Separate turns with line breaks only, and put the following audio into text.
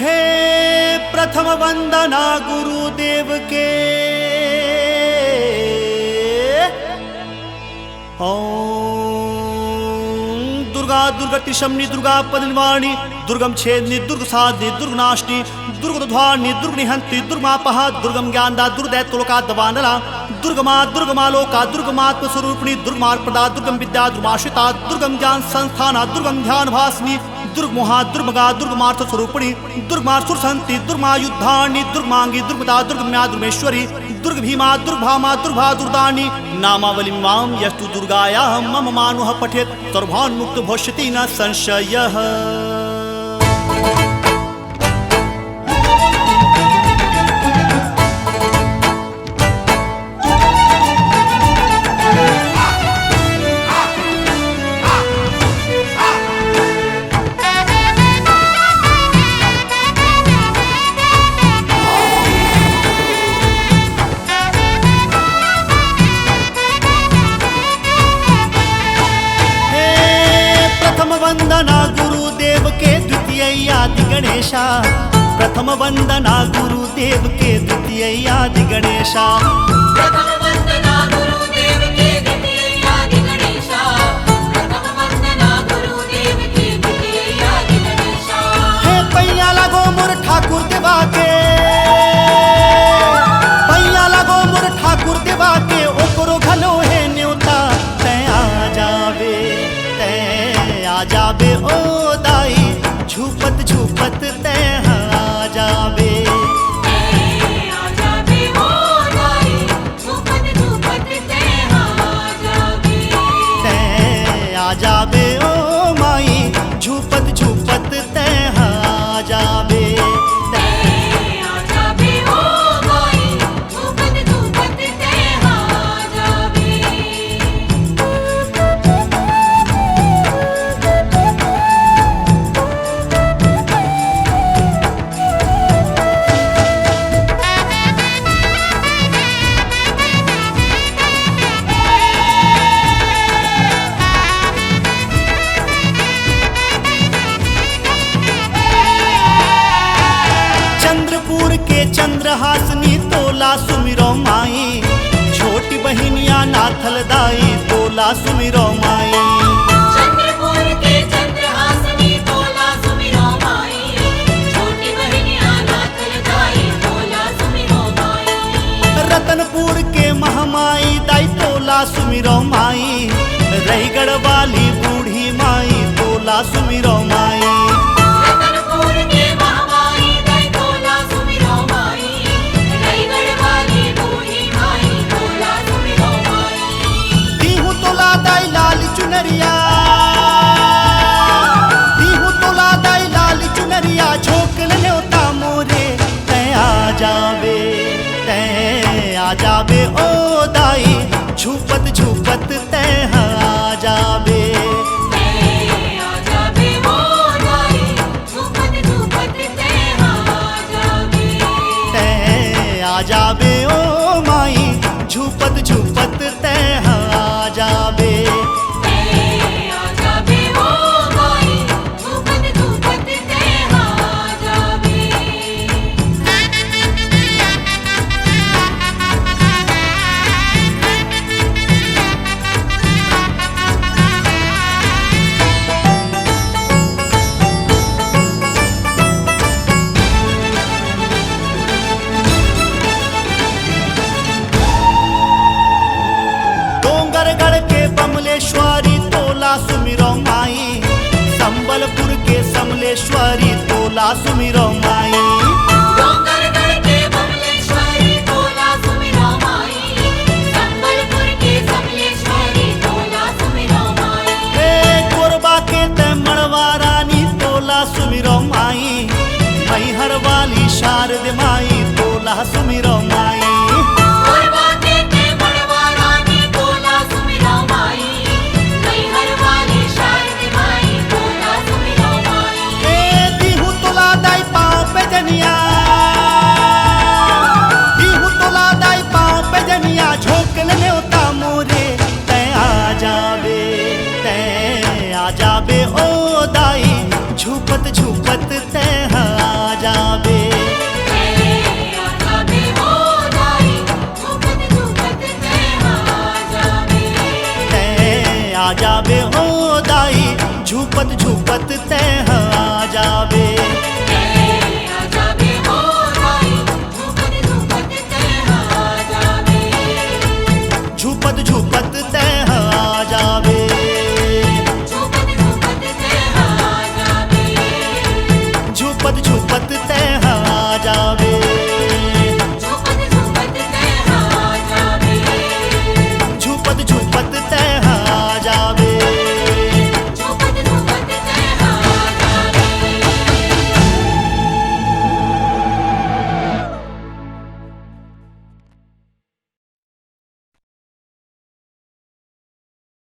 हे प्रथम वंदना गुरुदेव के। ओम दुर्गा दुर्गति शमनी दुर्गा पद्मवाणी दुर्गम छेदनी दुर्ग साधनी दुर्ग नाशनी दुर्गध्वानी दुर्ग निहंती दुर्गापहा दुर्गम ज्ञानदा दुर्दैत्योलोका दवानला दुर्गमा दुर्गमा लोका दुर्गमात्म स्वरूपिणी दुर्गमार्पदा दुर्गम विद्या दुर्गाश्रिता दुर्गम ज्ञान संस्थाना दुर्गम ध्यान भासनी दुर्गमोहा दुर्गगा दुर्गमार्थ स्वरूपिणी दुर्गमासुर संति दुर्गमा युद्धानी दुर्गमांगी दुर्गता दुर्गम्या दुर्गमेश्वरी दुर्ग भीमा दुर्भामा दुर्भा दुर्दानी नामावली माम यस्तु दुर्गाया मम मानुः पठेत् सर्वान्मुक्त भविष्यति न संशयः। वंदना गुरुदेव के द्वितीय आदि गणेशा प्रथम वंदना गुरुदेव के द्वितीय आदि गणेशा
प्रथम वंदना गुरुदेव के द्वितीय आदि गणेशा प्रथम वंदना गुरुदेव के द्वितीय आदि गणेशा।
हे पैया लगो मोर ठाकुर देवा के पैया लगो मोर ठाकुर देवा के ओकरो घलो है न्योता तै आ जाबे ओ दाई झूपत झूपत तै आ जाबे
आ जाबे ओ दाई झूपत झूपत तै
आ जाबे ओ माई झूपत झूपत तै आ जाबे
आ जाबे ओ माई झूपत झूपत तै आ जाबे।
चंद्रपुर के चंद्रहासनी तोला सुमिरो माई छोटी बहिनिया नाथल दाई तोला सुमिरो माई।
चंद्रपुर के चंद्रहासनी तोला सुमिरो माई छोटी बहिनिया नाथल दाई तोला सुमिरो माई।
रतनपुर के महामाई दाई तोला सुमिरो माई रहीगढ़ वाली बूढ़ी माई तोला सुमिरो माई।
रतनपुर के महामाई दाई तोला सुमिरो माई रहीगढ़ वाली बूढ़ी माई तोला सुमिरो माई।
दीहू तोला दाई लाल चुनरिया दीहू तोला दाई लाल चुनरिया झोंकल न्योता मोरे तै आ जाबे ओ दाई झूपत झूपत तै आ जाबे
आ जाबे ओ दाई झूपत झूपत तै आ जाबे
आ जाबे ओ माई झूपत झूपत तै आ जाबे
आ जाबे ओ माई झूपत झूपत तै आ जाबे।
डोंगरगढ़ के बमलेश्वरी तोला सुमिरो माई संबलपुर के समलेश्वरी तोला सुमिरो माई।
डोंगरगढ़ के बमलेश्वरी तोला सुमिरो माई संबलपुर के समलेश्वरी तोला सुमिरो माई।
हे कोरबा के तै मड़वा रानी तोला सुमिरो माई मैहर वाली शारद माई तोला सुमिरो माई।
कोरबा के तै मड़वा रानी तोला सुमिरो माई मैहर वाली शारद माई तोला सुमिरो माई।
हे दीहू तोला दाई पाँव पे जनिया दीहू तोला दाई पाँव पे जनिया झोंकल न्योता मोरे तै आ जाबे ओ दाई झूपत झूपत तै आ जा झूपत झूपत ते